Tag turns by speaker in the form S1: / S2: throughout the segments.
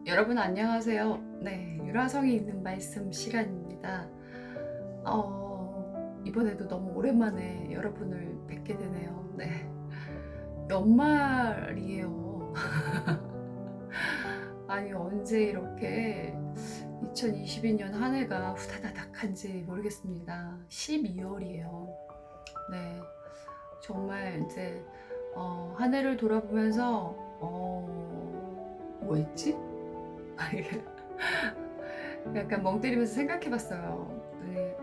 S1: 여러분 안녕하세요. 네, 유라성이 있는 말씀 시간입니다. 이번에도 너무 오랜만에 여러분을 뵙게 되네요. 네, 연말이에요. 아니 언제 이렇게 2022년 한 해가 후다다닥한지 모르겠습니다. 12월이에요. 네, 정말 이제 한 해를 돌아보면서 뭐 했지? 약간 멍 때리면서 생각해 봤어요. 네,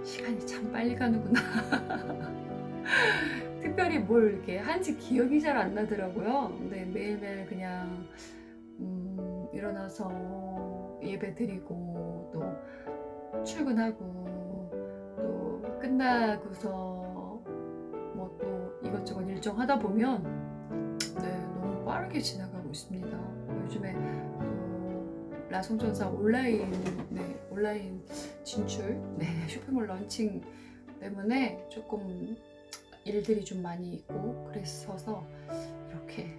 S1: 시간이 참 빨리 가는구나. 특별히 뭘 이렇게 한지 기억이 잘 안 나더라고요. 근데 매일매일 그냥, 일어나서 예배 드리고, 또 출근하고, 또 끝나고서 뭐 또 이것저것 일정 하다 보면, 네, 너무 빠르게 지나가고 있습니다. 요즘에 라성전사 온라인 진출, 네, 쇼핑몰 런칭 때문에 조금 일들이 좀 많이 있고 그랬어서 이렇게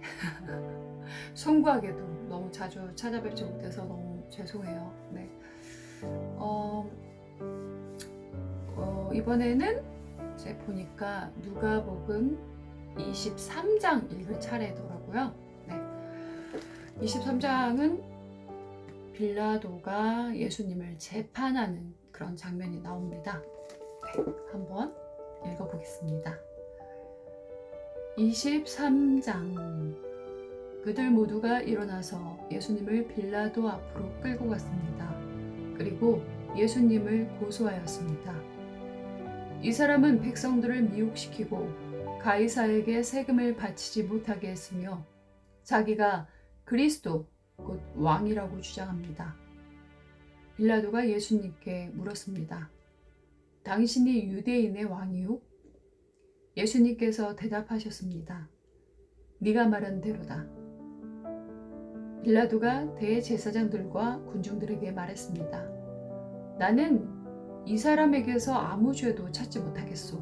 S1: 송구하게도 너무 자주 찾아뵙지 못해서 너무 죄송해요. 네. 이번에는 이제 보니까 누가복음 23장 읽을 차례더라고요. 네. 23장은 빌라도가 예수님을 재판하는 그런 장면이 나옵니다. 네, 한번 읽어보겠습니다. 23장. 그들 모두가 일어나서 예수님을 빌라도 앞으로 끌고 갔습니다. 그리고 예수님을 고소하였습니다. 이 사람은 백성들을 미혹시키고 가이사에게 세금을 바치지 못하게 했으며 자기가 그리스도 곧 왕이라고 주장합니다. 빌라도가 예수님께 물었습니다. 당신이 유대인의 왕이요? 예수님께서 대답하셨습니다. 네가 말한 대로다. 빌라도가 대제사장들과 군중들에게 말했습니다. 나는 이 사람에게서 아무 죄도 찾지 못하겠소.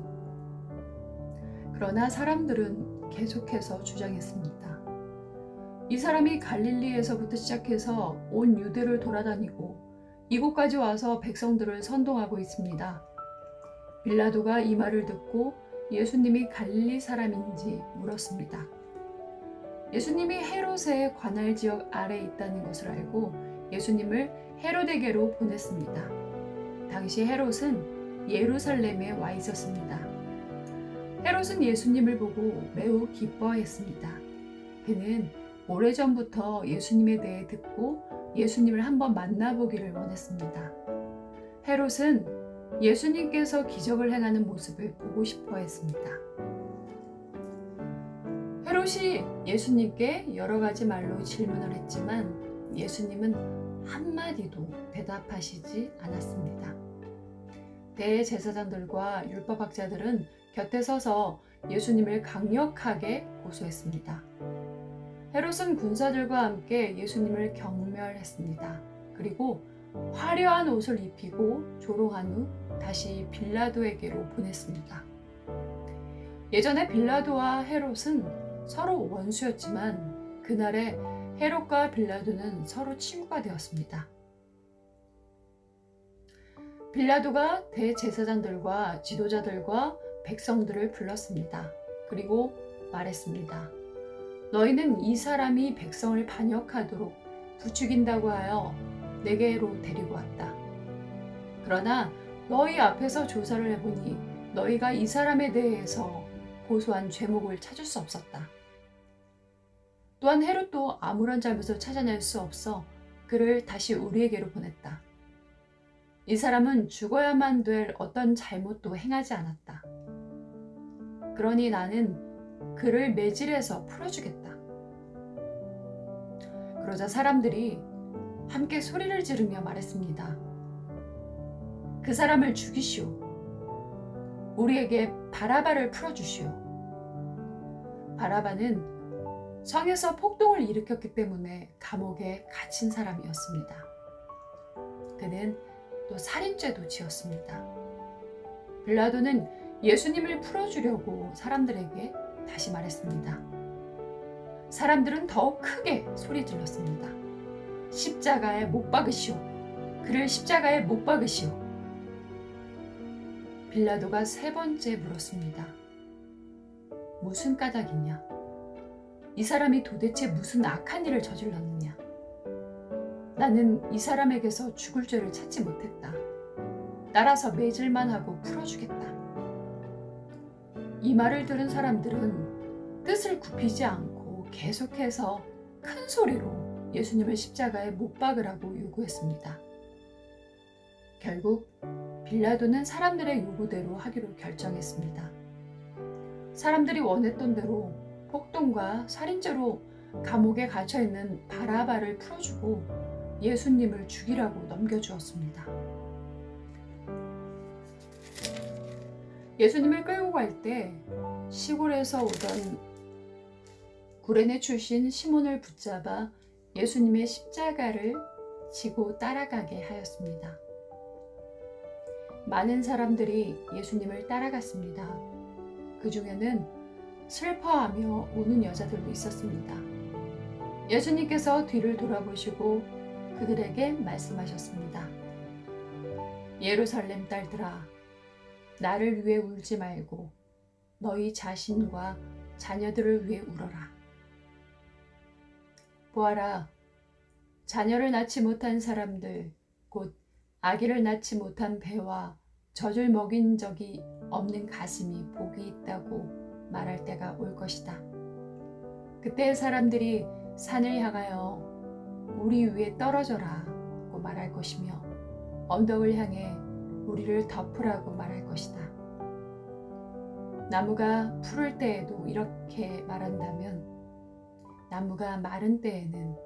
S1: 그러나 사람들은 계속해서 주장했습니다. 이 사람이 갈릴리에서부터 시작해서 온 유대를 돌아다니고 이곳까지 와서 백성들을 선동하고 있습니다. 빌라도가 이 말을 듣고 예수님이 갈릴리 사람인지 물었습니다. 예수님이 헤롯의 관할 지역 아래에 있다는 것을 알고 예수님을 헤롯에게로 보냈습니다. 당시 헤롯은 예루살렘에 와 있었습니다. 헤롯은 예수님을 보고 매우 기뻐했습니다. 그는 오래전부터 예수님에 대해 듣고 예수님을 한번 만나보기를 원했습니다. 헤롯은 예수님께서 기적을 행하는 모습을 보고 싶어 했습니다. 헤롯이 예수님께 여러 가지 말로 질문을 했지만 예수님은 한마디도 대답하시지 않았습니다. 대제사장들과 율법학자들은 곁에 서서 예수님을 강력하게 고소했습니다. 헤롯은 군사들과 함께 예수님을 경멸했습니다. 그리고 화려한 옷을 입히고 조롱한 후 다시 빌라도에게로 보냈습니다. 예전에 빌라도와 헤롯은 서로 원수였지만 그날에 헤롯과 빌라도는 서로 친구가 되었습니다. 빌라도가 대제사장들과 지도자들과 백성들을 불렀습니다. 그리고 말했습니다. 너희는 이 사람이 백성을 반역하도록 부추긴다고 하여 내게로 데리고 왔다. 그러나 너희 앞에서 조사를 해보니 너희가 이 사람에 대해서 고소한 죄목을 찾을 수 없었다. 또한 헤롯도 아무런 잘못을 찾아낼 수 없어 그를 다시 우리에게로 보냈다. 이 사람은 죽어야만 될 어떤 잘못도 행하지 않았다. 그러니 나는 그를 매질해서 풀어주겠다. 그러자 사람들이 함께 소리를 지르며 말했습니다. 그 사람을 죽이시오. 우리에게 바라바를 풀어주시오. 바라바는 성에서 폭동을 일으켰기 때문에 감옥에 갇힌 사람이었습니다. 그는 또 살인죄도 지었습니다. 빌라도는 예수님을 풀어주려고 사람들에게 다시 말했습니다. 사람들은 더욱 크게 소리 질렀습니다. 십자가에 못 박으시오. 그를 십자가에 못 박으시오. 빌라도가 세 번째 물었습니다. 무슨 까닭이냐? 이 사람이 도대체 무슨 악한 일을 저질렀느냐? 나는 이 사람에게서 죽을 죄를 찾지 못했다. 따라서 매질만 하고 풀어주겠다. 이 말을 들은 사람들은 뜻을 굽히지 않고 계속해서 큰 소리로 예수님을 십자가에 못 박으라고 요구했습니다. 결국 빌라도는 사람들의 요구대로 하기로 결정했습니다. 사람들이 원했던 대로 폭동과 살인죄로 감옥에 갇혀있는 바라바를 풀어주고 예수님을 죽이라고 넘겨주었습니다. 예수님을 끌고 갈 때 시골에서 오던 구레네 출신 시몬을 붙잡아 예수님의 십자가를 지고 따라가게 하였습니다. 많은 사람들이 예수님을 따라갔습니다. 그 중에는 슬퍼하며 우는 여자들도 있었습니다. 예수님께서 뒤를 돌아보시고 그들에게 말씀하셨습니다. 예루살렘 딸들아, 나를 위해 울지 말고 너희 자신과 자녀들을 위해 울어라. 보아라, 자녀를 낳지 못한 사람들, 곧 아기를 낳지 못한 배와 젖을 먹인 적이 없는 가슴이 복이 있다고 말할 때가 올 것이다. 그때 사람들이 산을 향하여 우리 위에 떨어져라고 말할 것이며 언덕을 향해 우리를 덮으라고 말할 것이다. 나무가 푸를 때에도 이렇게 말한다면 나무가 마른 때에는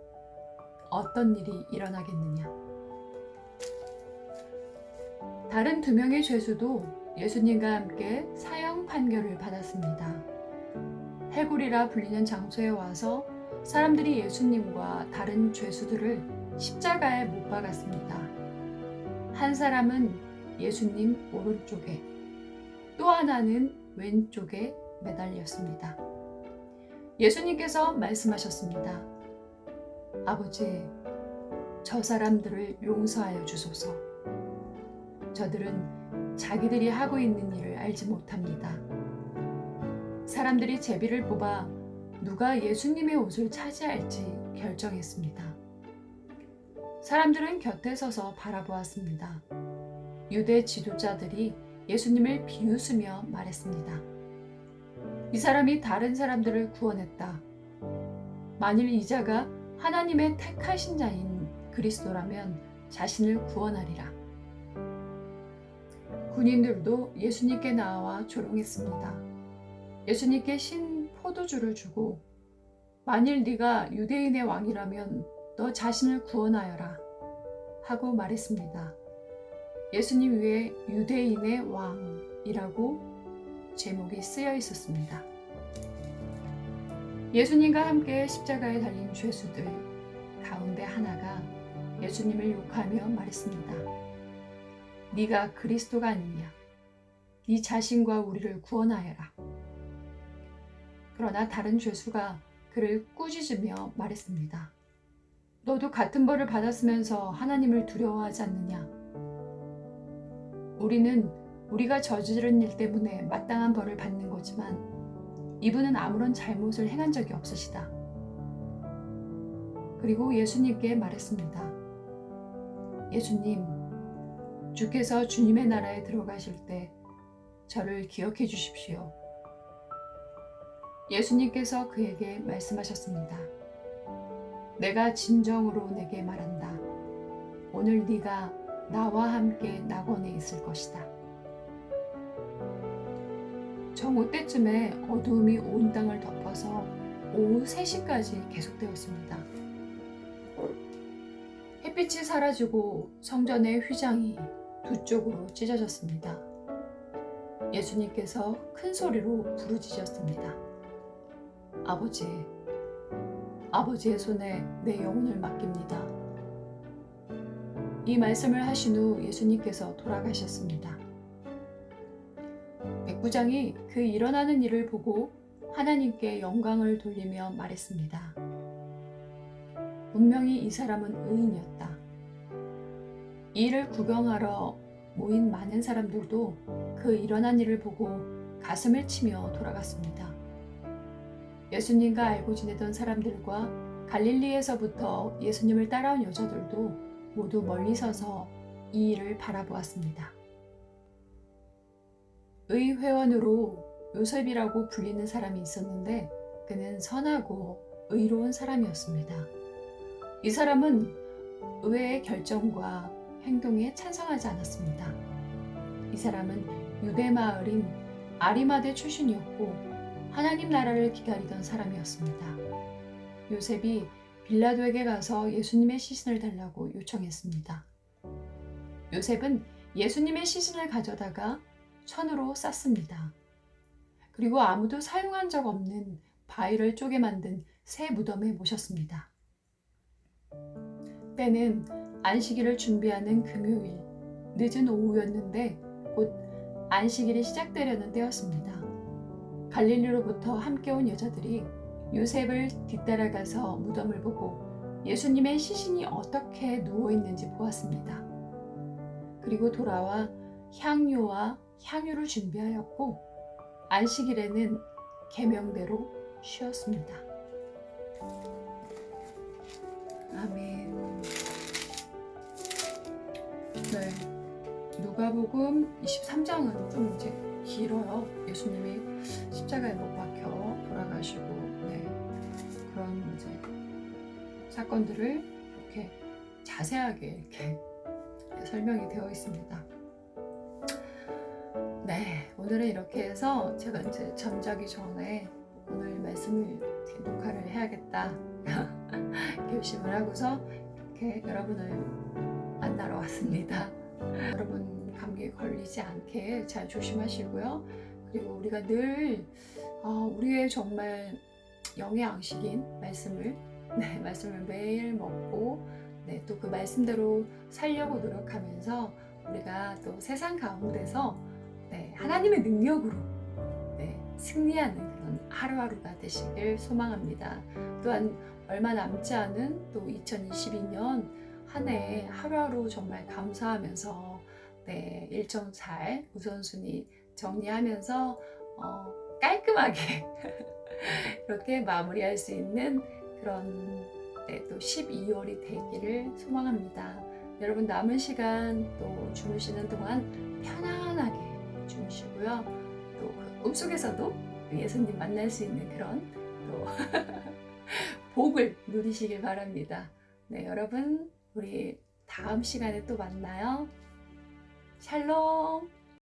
S1: 어떤 일이 일어나겠느냐? 다른 두 명의 죄수도 예수님과 함께 사형 판결을 받았습니다. 해굴이라 불리는 장소에 와서 사람들이 예수님과 다른 죄수들을 십자가에 못 박았습니다. 한 사람은 예수님 오른쪽에, 또 하나는 왼쪽에 매달렸습니다. 예수님께서 말씀하셨습니다. 아버지, 저 사람들을 용서하여 주소서. 저들은 자기들이 하고 있는 일을 알지 못합니다. 사람들이 제비를 뽑아 누가 예수님의 옷을 차지할지 결정했습니다. 사람들은 곁에 서서 바라보았습니다. 유대 지도자들이 예수님을 비웃으며 말했습니다. 이 사람이 다른 사람들을 구원했다. 만일 이자가 하나님의 택하신 자인 그리스도라면 자신을 구원하리라. 군인들도 예수님께 나와 조롱했습니다. 예수님께 신 포도주를 주고 만일 네가 유대인의 왕이라면 너 자신을 구원하여라 하고 말했습니다. 예수님 위에 유대인의 왕이라고 제목이 쓰여 있었습니다. 예수님과 함께 십자가에 달린 죄수들 가운데 하나가 예수님을 욕하며 말했습니다. 네가 그리스도가 아니냐? 네 자신과 우리를 구원하여라. 그러나 다른 죄수가 그를 꾸짖으며 말했습니다. 너도 같은 벌을 받았으면서 하나님을 두려워하지 않느냐? 우리는 우리가 저지른 일 때문에 마땅한 벌을 받는 거지만 이분은 아무런 잘못을 행한 적이 없으시다. 그리고 예수님께 말했습니다. 예수님, 주께서 주님의 나라에 들어가실 때 저를 기억해 주십시오. 예수님께서 그에게 말씀하셨습니다. 내가 진정으로 내게 말한다. 오늘 네가 나와 함께 낙원에 있을 것이다. 정오 때쯤에 어두움이 온 땅을 덮어서 오후 3시까지 계속되었습니다. 햇빛이 사라지고 성전의 휘장이 두 쪽으로 찢어졌습니다. 예수님께서 큰 소리로 부르짖었습니다. 아버지, 아버지의 손에 내 영혼을 맡깁니다. 이 말씀을 하신 후 예수님께서 돌아가셨습니다. 백부장이 그 일어나는 일을 보고 하나님께 영광을 돌리며 말했습니다. 분명히 이 사람은 의인이었다. 이 일을 구경하러 모인 많은 사람들도 그 일어난 일을 보고 가슴을 치며 돌아갔습니다. 예수님과 알고 지내던 사람들과 갈릴리에서부터 예수님을 따라온 여자들도 모두 멀리 서서 이 일을 바라보았습니다. 의회원으로 요셉이라고 불리는 사람이 있었는데 그는 선하고 의로운 사람이었습니다. 이 사람은 의회의 결정과 행동에 찬성하지 않았습니다. 이 사람은 유대 마을인 아리마대 출신이었고 하나님 나라를 기다리던 사람이었습니다. 요셉이 빌라도에게 가서 예수님의 시신을 달라고 요청했습니다. 요셉은 예수님의 시신을 가져다가 천으로 쌌습니다. 그리고 아무도 사용한 적 없는 바위를 쪼개 만든 새 무덤에 모셨습니다. 때는 안식일을 준비하는 금요일, 늦은 오후였는데 곧 안식일이 시작되려는 때였습니다. 갈릴리로부터 함께 온 여자들이 요셉을 뒤따라가서 무덤을 보고 예수님의 시신이 어떻게 누워있는지 보았습니다. 그리고 돌아와 향료와 향유를 준비하였고 안식일에는 계명대로 쉬었습니다. 아멘. 네, 누가복음 23장은 좀 이제 길어요. 예수님이 십자가에 못 박혀 돌아가시고 그런 이제 사건들을 이렇게 자세하게 이렇게 설명이 되어 있습니다. 네, 오늘은 이렇게 해서 제가 이제 잠자기 전에 오늘 말씀을 녹화를 해야겠다 결심을 하고서 이렇게 여러분을 만나러 왔습니다. 여러분 감기에 걸리지 않게 잘 조심하시고요. 그리고 우리가 늘 우리의 정말 영의 양식인 말씀을 매일 먹고 또 그 말씀대로 살려고 노력하면서 우리가 또 세상 가운데서 하나님의 능력으로 승리하는 그런 하루하루가 되시길 소망합니다. 또한 얼마 남지 않은 또 2022년 한 해 하루하루 정말 감사하면서 일정 잘 우선순위 정리하면서 깔끔하게 이렇게 마무리할 수 있는 그런 또 12월이 되기를 소망합니다. 여러분 남은 시간 또 주무시는 동안 편안하게 주무시고요. 또 꿈속에서도 예수님 만날 수 있는 그런 또 복을 누리시길 바랍니다. 여러분 우리 다음 시간에 또 만나요. 샬롬.